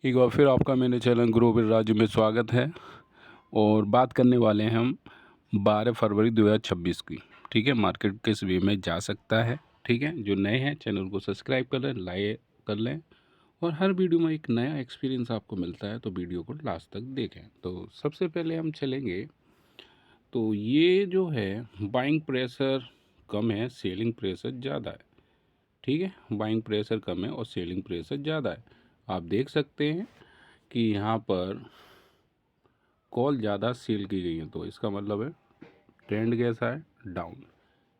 एक बार फिर आपका मेरे चैनल ग्रो विद राजू में स्वागत है। और बात करने वाले हैं हम 12 फरवरी 2026 की। ठीक है, मार्केट किस वे में जा सकता है। ठीक है, जो नए हैं चैनल को सब्सक्राइब कर लें, लाइक कर लें, और हर वीडियो में एक नया एक्सपीरियंस आपको मिलता है, तो वीडियो को लास्ट तक देखें। तो सबसे पहले हम चलेंगे, तो ये जो है बाइंग प्रेशर कम है, सेलिंग प्रेशर ज़्यादा है। ठीक है, बाइंग प्रेशर कम है और सेलिंग प्रेशर ज़्यादा है। आप देख सकते हैं कि यहाँ पर कॉल ज़्यादा सेल की गई है, तो इसका मतलब है ट्रेंड कैसा है, डाउन।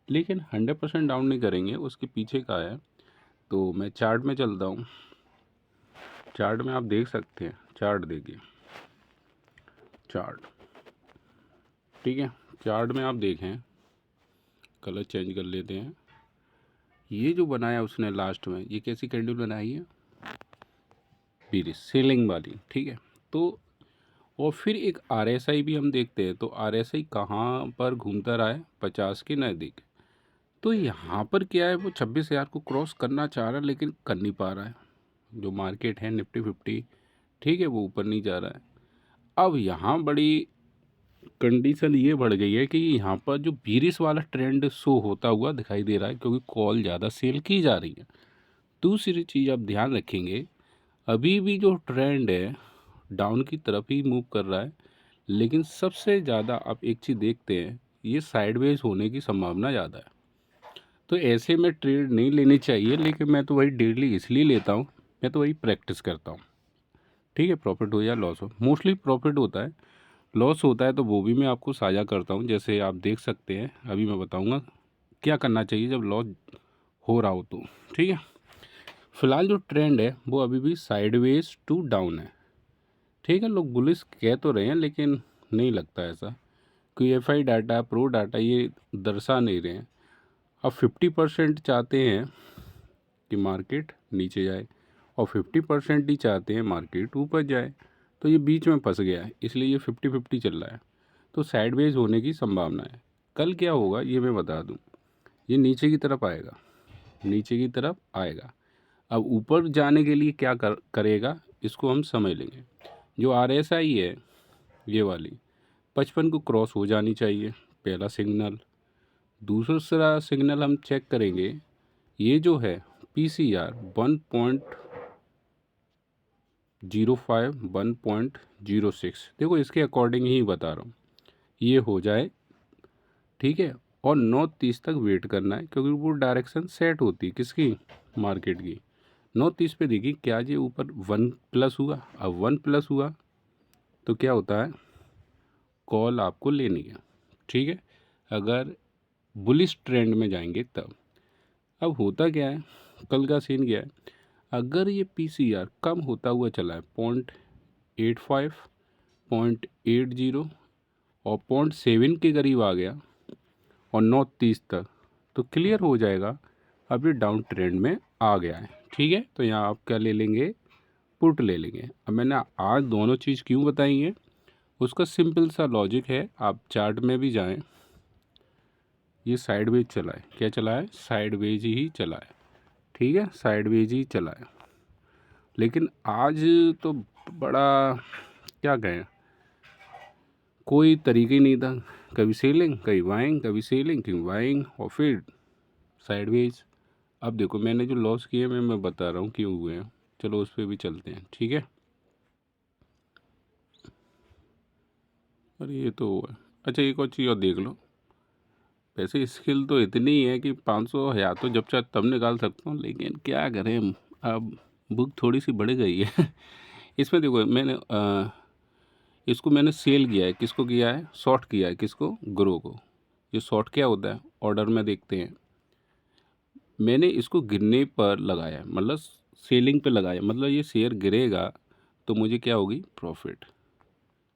लेकिन 100% डाउन नहीं करेंगे, उसके पीछे का है। तो मैं चार्ट में चलता हूँ। चार्ट में आप देख सकते हैं, चार्ट देखिए, चार्ट। ठीक है, चार्ट में आप देखें, कलर चेंज कर लेते हैं। ये जो बनाया उसने लास्ट में, ये कैसी कैंडल बनाई है, पीरी सेलिंग वाली। ठीक है, तो और फिर एक RSI भी हम देखते हैं, तो RSI कहाँ पर घूमता रहा है, 50 के नज़दीक। तो यहाँ पर क्या है, वो 26,000 को क्रॉस करना चाह रहा है, लेकिन कर नहीं पा रहा है। जो मार्केट है निफ्टी 50, ठीक है, वो ऊपर नहीं जा रहा है। अब यहाँ बड़ी कंडीशन ये बढ़ गई है कि यहाँ पर जो बीरिश वाला ट्रेंड शो होता हुआ दिखाई दे रहा है, क्योंकि कॉल ज़्यादा सेल की जा रही है। दूसरी चीज़ आप ध्यान रखेंगे, अभी भी जो ट्रेंड है डाउन की तरफ ही मूव कर रहा है, लेकिन सबसे ज़्यादा आप एक चीज़ देखते हैं, ये साइडवेज होने की संभावना ज़्यादा है। तो ऐसे में ट्रेड नहीं लेनी चाहिए, लेकिन मैं तो वही डेली इसलिए लेता हूँ, मैं तो वही प्रैक्टिस करता हूँ। ठीक है, प्रॉफिट हो या लॉस हो, मोस्टली प्रॉफिट होता है। लॉस होता है तो वो भी मैं आपको साझा करता हूँ। जैसे आप देख सकते हैं, अभी मैं बताऊँगा क्या करना चाहिए जब लॉस हो रहा हो तो। ठीक है, फिलहाल जो ट्रेंड है वो अभी भी साइडवेज टू डाउन है। ठीक है, लोग बुलिश कह तो रहे हैं, लेकिन नहीं लगता ऐसा। कोई FI डाटा, प्रो डाटा ये दर्शा नहीं रहे हैं। अब 50% चाहते हैं कि मार्केट नीचे जाए, और 50% ही चाहते हैं मार्केट ऊपर जाए। तो ये बीच में फंस गया है, इसलिए ये 50-50 चल रहा है। तो साइडवेज होने की संभावना है। कल क्या होगा ये मैं बता दूं, ये नीचे की तरफ आएगा, नीचे की तरफ आएगा। अब ऊपर जाने के लिए क्या करेगा, इसको हम समझ लेंगे। जो RSI है ये वाली 55 को क्रॉस हो जानी चाहिए, पहला सिग्नल। दूसरा सिग्नल हम चेक करेंगे, ये जो है PCR 1.05 1.06, देखो इसके अकॉर्डिंग ही बता रहा हूँ, ये हो जाए। ठीक है, और 9:30 तक वेट करना है, क्योंकि वो डायरेक्शन सेट होती है किसकी, मार्केट की। 9:30 पे देखिए क्या ये ऊपर 1+ हुआ। अब 1+ हुआ तो क्या होता है, कॉल आपको लेनी है। ठीक है, अगर बुलिश ट्रेंड में जाएंगे तब। अब होता क्या है, कल का सीन क्या है, अगर ये PCR कम होता हुआ चला है 0.85, 0.80 और 0.7 के करीब आ गया, और 9:30 तक, तो क्लियर हो जाएगा अब ये डाउन ट्रेंड में आ गया है। ठीक है, तो यहाँ आप क्या ले लेंगे, पुट ले लेंगे। अब मैंने आज दोनों चीज़ क्यों बताई है, उसका सिंपल सा लॉजिक है। आप चार्ट में भी जाएं, ये साइडवेज चला है, क्या चला है, साइडवेज ही चला है। ठीक है, साइडवेज ही चला है। लेकिन आज तो बड़ा, क्या कहें, कोई तरीका ही नहीं था। कभी सेलिंग, कभी बाइंग, कभी सेलिंग, कभी बाइंग, और फिर साइडवेज। अब देखो मैंने जो लॉस किए मैं बता रहा हूँ क्यों हुए हैं। चलो उस पर भी चलते हैं। ठीक है, अरे ये तो हुआ है। अच्छा, एक और चीज़ और देख लो। वैसे स्किल तो इतनी है कि 500 या तो जब चाहे तब निकाल सकता हूँ, लेकिन क्या करें, अब बुक थोड़ी सी बढ़ गई है। इसमें देखो मैंने इसको मैंने सेल किया है, किसको किया है, शॉर्ट किया है, किसको, ग्रो को। ये शॉर्ट क्या होता है, ऑर्डर में देखते हैं। मैंने इसको गिरने पर लगाया है, मतलब सेलिंग पे लगाया, मतलब ये शेयर गिरेगा तो मुझे क्या होगी, प्रॉफिट।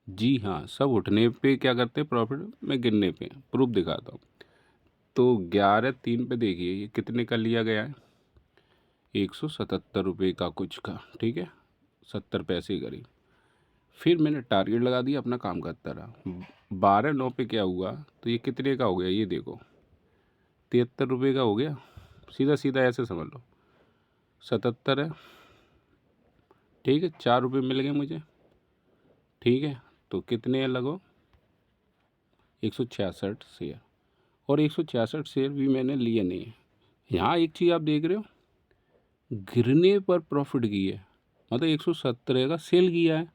जी हाँ, सब उठने पे क्या करते हैं प्रॉफिट, मैं गिरने पे प्रूफ दिखाता हूँ। तो 11:03 पे देखिए ये कितने का लिया गया है, 177 रुपये का कुछ का। ठीक है, 70 पैसे करीब। फिर मैंने टारगेट लगा दिया, अपना काम करता रहा। 12:09 पे क्या हुआ, तो ये कितने का हो गया, ये देखो 73 रुपये का हो गया। सीधा सीधा ऐसे समझ लो, 77 है, ठीक है, 4 रुपये मिल गए मुझे। ठीक है, तो कितने लगो 166 शेयर, और 166 शेयर भी मैंने लिए नहीं है। यहाँ एक चीज़ आप देख रहे हो, गिरने पर प्रॉफिट की है, मतलब 117 का सेल किया है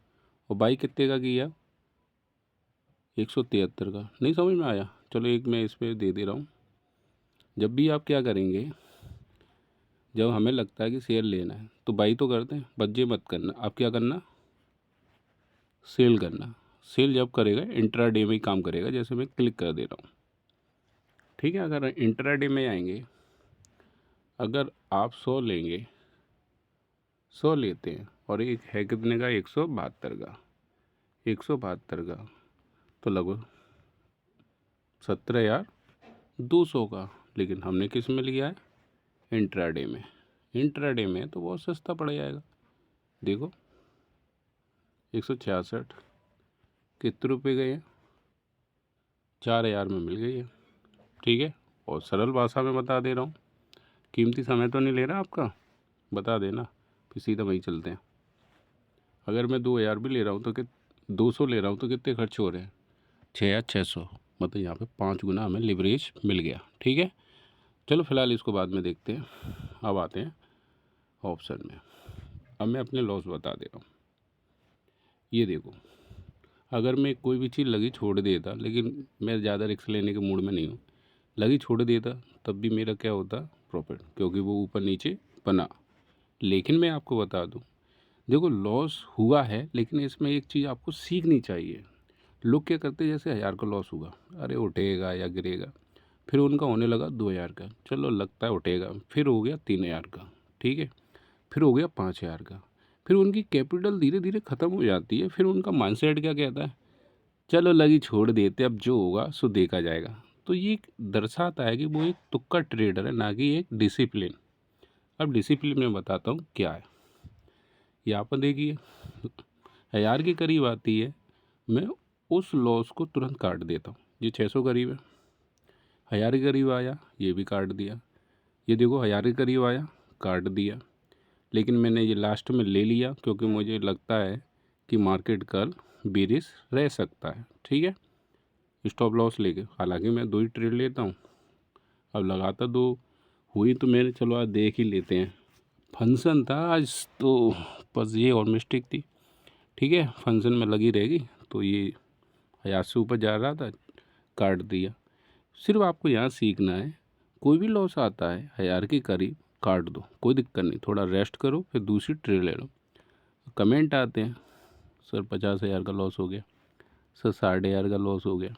और बाई कितने का किया, 173 का। नहीं समझ में आया? चलो एक मैं इस पर दे रहा हूँ। जब भी आप क्या करेंगे, जब हमें लगता है कि शेयर लेना है तो बाई तो करते हैं, बज्जे मत करना। आप क्या करना, सेल करना। सेल जब करेगा इंट्राडे में ही काम करेगा, जैसे मैं क्लिक कर दे रहा हूँ। ठीक है, अगर इंट्राडे में आएंगे, अगर आप 100 लेंगे, 100 लेते हैं और एक है कितने का, 172 का, 172 का, तो लगभग 17,200 का। लेकिन हमने किस में लिया है, इंट्राडे में। इंट्राडे में तो बहुत सस्ता पड़ जाएगा। देखो 166 कितने रुपये गए हैं, 4,000 में मिल गई है। ठीक है, और सरल भाषा में बता दे रहा हूँ, कीमती समय तो नहीं ले रहा आपका, बता देना, फिर सीधा वहीं चलते हैं। अगर मैं 2,000 भी ले रहा हूँ तो 200 ले रहा हूँ तो कितने खर्च हो रहे हैं, 6,600, मतलब यहाँ पे 5 गुना हमें लिवरेज मिल गया। ठीक है, चलो फिलहाल इसको बाद में देखते हैं। अब आते हैं ऑप्शन में। अब मैं अपने लॉस बता दे रहा हूँ। ये देखो, अगर मैं कोई भी चीज़ लगी छोड़ देता, लेकिन मैं ज़्यादा रिस्क लेने के मूड में नहीं हूँ, लगी छोड़ देता तब भी मेरा क्या होता, प्रॉफिट, क्योंकि वो ऊपर नीचे बना। लेकिन मैं आपको बता दूँ, देखो लॉस हुआ है, लेकिन इसमें एक चीज़ आपको सीखनी चाहिए। लोग क्या करते हैं, जैसे 1,000 का लॉस हुआ, अरे उठेगा या गिरेगा, फिर उनका होने लगा 2,000 का, चलो लगता है उठेगा, फिर हो गया 3,000 का। ठीक है, फिर हो गया 5,000 का, फिर उनकी कैपिटल धीरे धीरे ख़त्म हो जाती है। फिर उनका माइंडसेट क्या कहता है, चलो लगी छोड़ देते, अब जो होगा सो देखा जाएगा। तो ये दर्शाता है कि वो एक तुक्का ट्रेडर है, ना कि एक डिसिप्लिन। अब डिसिप्लिन में बताता हूँ क्या है। यहाँ पर देखिए 1,000 के करीब आती है, मैं उस लॉस को तुरंत काट देता हूँ। ये 600 करीब है, 1,000 के करीब आया, ये भी काट दिया। ये देखो 1,000 के करीब आया, काट दिया। लेकिन मैंने ये लास्ट में ले लिया क्योंकि मुझे लगता है कि मार्केट कल बेरिश रह सकता है। ठीक है, स्टॉप लॉस लेके, हालांकि मैं 2 ही ट्रेड लेता हूँ। अब लगाता 2 हुई तो मैंने, चलो आज देख ही लेते हैं। फंक्शन था आज तो बस ये और मिस्टेक थी। ठीक है, फंक्शन में लगी रहेगी, तो ये 1,000 से ऊपर जा रहा था, काट दिया। सिर्फ आपको यहाँ सीखना है, कोई भी लॉस आता है 1,000 के करीब काट दो, कोई दिक्कत नहीं, थोड़ा रेस्ट करो, फिर दूसरी ट्रेड ले लो। कमेंट आते हैं, सर 50,000 का लॉस हो गया, सर 60,000 का लॉस हो गया।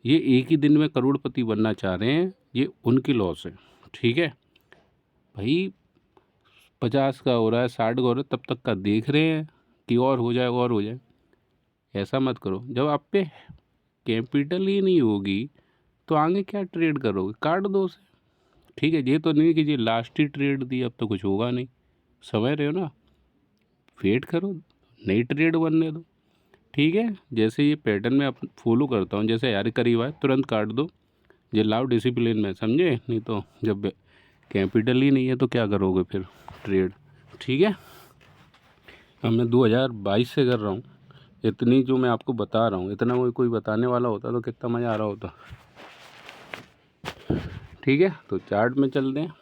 ये एक ही दिन में करोड़पति बनना चाह रहे हैं, ये उनकी लॉस है। ठीक है भाई, 50 का हो रहा है, 60 का हो रहा है, तब तक का देख रहे हैं कि और हो जाए और हो जाए। ऐसा मत करो, जब आप पे कैपिटल ही नहीं होगी तो आगे क्या ट्रेड करोगे, काट दो उसे। ठीक है, ये तो नहीं कि ये लास्ट ही ट्रेड दी, अब तो कुछ होगा नहीं, समझ रहे हो ना, वेट करो, नई ट्रेड बनने दो। ठीक है, जैसे ये पैटर्न में आप फॉलो करता हूँ, जैसे यार करीब आए तुरंत काट दो, ये लाओ डिसिप्लिन में, समझे? नहीं तो जब कैपिटल ही नहीं है तो क्या करोगे फिर ट्रेड। ठीक है, अब मैं 2022 से कर रहा हूँ, इतनी जो मैं आपको बता रहा हूँ, इतना कोई बताने वाला होता तो कितना मज़ा आ रहा होता। ठीक है, तो चार्ट में चलते हैं।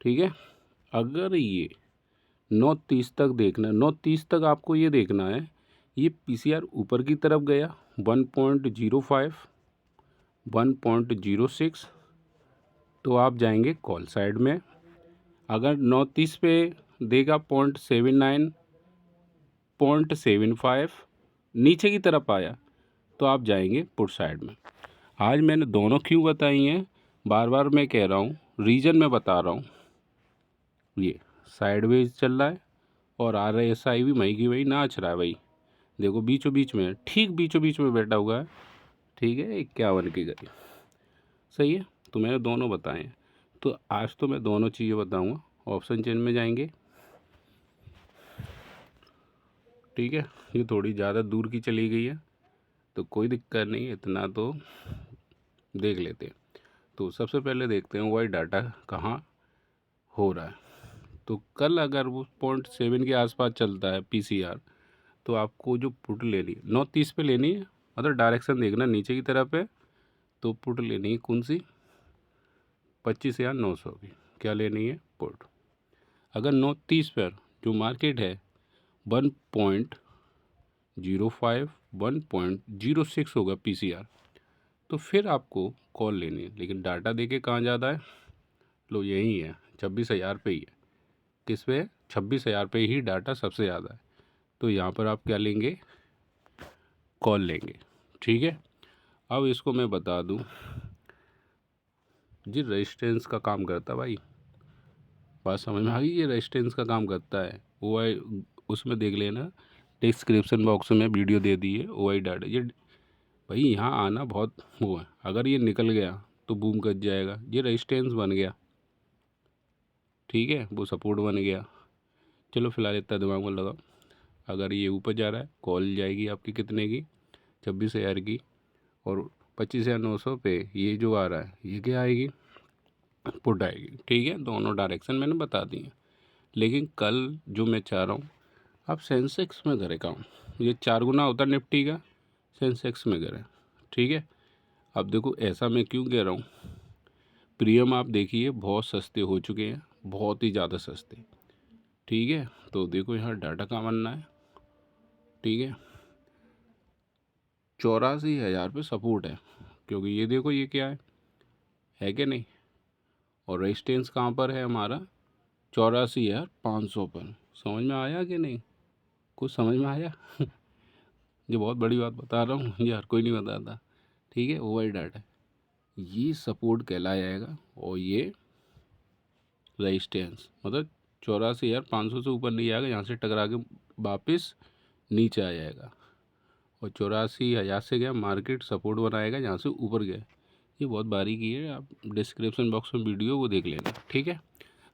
ठीक है, अगर ये 9:30 तक देखना है, 9:30 तक आपको ये देखना है, ये पीसीआर ऊपर की तरफ गया 1.05, 1.06, तो आप जाएंगे कॉल साइड में। अगर 9:30 पे देगा 0.79, 0.75 नीचे की तरफ आया तो आप जाएंगे पुट साइड में। आज मैंने दोनों क्यों बताई हैं, बार बार मैं कह रहा हूँ, रीज़न मैं बता रहा हूँ। ये साइडवेज चल रहा है और RSI भी वहीं की वहीं नाच रहा है भाई, देखो बीचों बीच में, ठीक बीचों बीच में बैठा हुआ है। ठीक है, 51 के करीब, सही है। तो मैंने दोनों बताए हैं, तो आज तो मैं दोनों चीज़ें बताऊँगा। ऑप्शन चेन में जाएंगे। ठीक है, ये थोड़ी ज़्यादा दूर की चली गई है तो कोई दिक्कत नहीं, इतना तो देख लेते हैं। तो सबसे पहले देखते हैं वाई डाटा कहाँ हो रहा है। तो कल अगर वो 0.7 के आसपास चलता है पीसीआर, तो आपको जो पुट लेनी है 9:30 पे लेनी है, मतलब डायरेक्शन देखना नीचे की तरफ है, तो पुट लेनी है कौन सी, 25,900 की। क्या लेनी है, पुट। अगर 9:30 पर जो मार्केट है 1.05 1.06 होगा पीसीआर, तो फिर आपको कॉल लेनी है। लेकिन डाटा देके कहाँ ज़्यादा है, लो यही है 26,000 पे ही है। किस पे, 26,000 पे ही डाटा सबसे ज़्यादा है। तो यहाँ पर आप क्या लेंगे, कॉल लेंगे। ठीक है, अब इसको मैं बता दूँ जी, रेजिस्टेंस का काम करता भाई, बात समझ में आ गई। ये रेजिस्टेंस का काम करता है। ओ आई उसमें देख लेना, डिस्क्रिप्शन बॉक्स में वीडियो दे दी है ओ आई डाटा। ये भाई यहाँ आना बहुत वो है, अगर ये निकल गया तो बूम कर जाएगा। ये रेजिस्टेंस बन गया, ठीक है, वो सपोर्ट बन गया। चलो फिलहाल इतना दिमाग में लगा। अगर ये ऊपर जा रहा है, कॉल जाएगी आपकी कितने की, 26,000 की, और 25,900 पे ये जो आ रहा है ये क्या आएगी, पुट आएगी। ठीक है, दोनों डायरेक्शन मैंने बता दी है। लेकिन कल जो मैं चाह रहा हूँ, आप सेंसेक्स में करें काम। ये 4 गुना होता निफ्टी का, सेंसेक्स में करें। ठीक है, अब देखो ऐसा मैं क्यों कह रहा हूँ, प्रीमियम आप देखिए बहुत सस्ते हो चुके हैं, बहुत ही ज़्यादा सस्ते। ठीक है, तो देखो यहाँ डाटा का बनना है। ठीक है, 84,000 पे सपोर्ट है, क्योंकि ये देखो ये क्या है कि नहीं। और रेजिस्टेंस कहाँ पर है हमारा, 84,500 पर। समझ में आया कि नहीं, कुछ समझ में आया ये बहुत बड़ी बात बता रहा हूँ, ये हर कोई नहीं बताता। ठीक है, ओ आई डाटा ये सपोर्ट कहलाएगा, और ये रेजिस्टेंस, मतलब 84,500 से ऊपर नहीं आएगा, यहाँ से टकरा के वापस नीचे आ जाएगा। और 84,000 से गया मार्केट सपोर्ट बनाएगा, यहाँ से ऊपर गया। ये बहुत बारीकी है, आप डिस्क्रिप्शन बॉक्स में वीडियो वो देख लेना। ठीक है,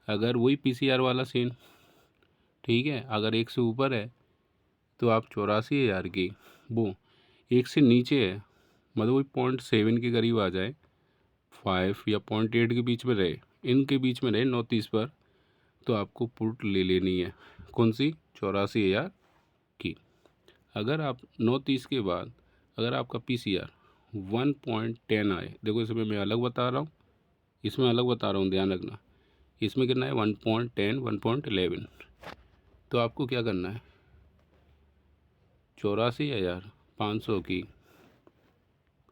अगर वही पीसीआर वाला सीन, ठीक है, अगर एक से ऊपर है तो आप 84,000 की, वो एक से नीचे है, मतलब वही 0.7 के करीब आ जाए, 5 या 0.8 के बीच में रहे, इनके बीच में रहे 9:30 पर, तो आपको पुट ले लेनी है। कौन सी, 84,000 की। अगर आप 9:30 के बाद अगर आपका पीसीआर 1.10 आए, देखो इसमें मैं अलग बता रहा हूँ, इसमें अलग बता रहा हूँ, ध्यान रखना। इसमें कितना है, 1.10 1.11, तो आपको क्या करना है, 84,500 की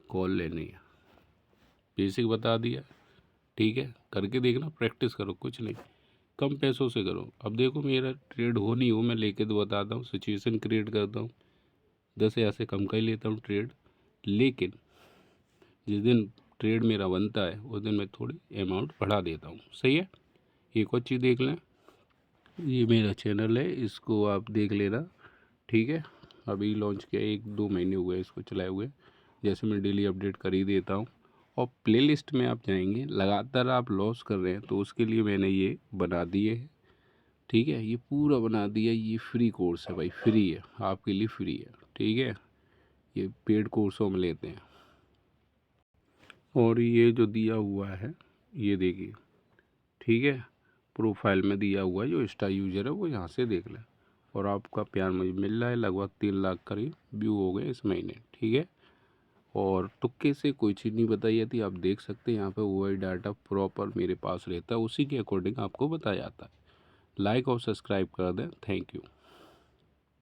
कॉल लेनी है। बेसिक बता दिया। ठीक है, करके देखना, प्रैक्टिस करो, कुछ नहीं, कम पैसों से करो। अब देखो मेरा ट्रेड हो नहीं हो, मैं लेके तो बताता हूँ, सिचुएशन क्रिएट करता हूँ, 10,000 से कम का ही लेता हूँ ट्रेड। लेकिन जिस दिन ट्रेड मेरा बनता है उस दिन मैं थोड़ी अमाउंट बढ़ा देता हूँ। सही है, एक और चीज़ देख लें, ये मेरा चैनल है, इसको आप देख लेना। ठीक है, अभी लॉन्च किया, 1-2 महीने हुए इसको चलाए हुए। जैसे मैं डेली अपडेट कर ही देता हूँ। और प्लेलिस्ट में आप जाएंगे, लगातार आप लॉस कर रहे हैं तो उसके लिए मैंने ये बना दिए है। ठीक है, ये पूरा बना दिया, ये फ्री कोर्स है भाई, फ्री है, आपके लिए फ्री है। ठीक है, ये पेड कोर्सों में लेते हैं। और ये जो दिया हुआ है ये देखिए, ठीक है, प्रोफाइल में दिया हुआ है, जो इंस्टा यूज़र है वो यहाँ से देख लें। और आपका प्यार मुझे मिल रहा है, लगभग 3 लाख करीब व्यू हो गए इस महीने। ठीक है, और तुक्के से कोई चीज़ नहीं बताई जाती, आप देख सकते हैं यहाँ पे वही डाटा प्रॉपर मेरे पास रहता है, उसी के अकॉर्डिंग आपको बताया जाता है। लाइक और सब्सक्राइब कर दें, थैंक यू।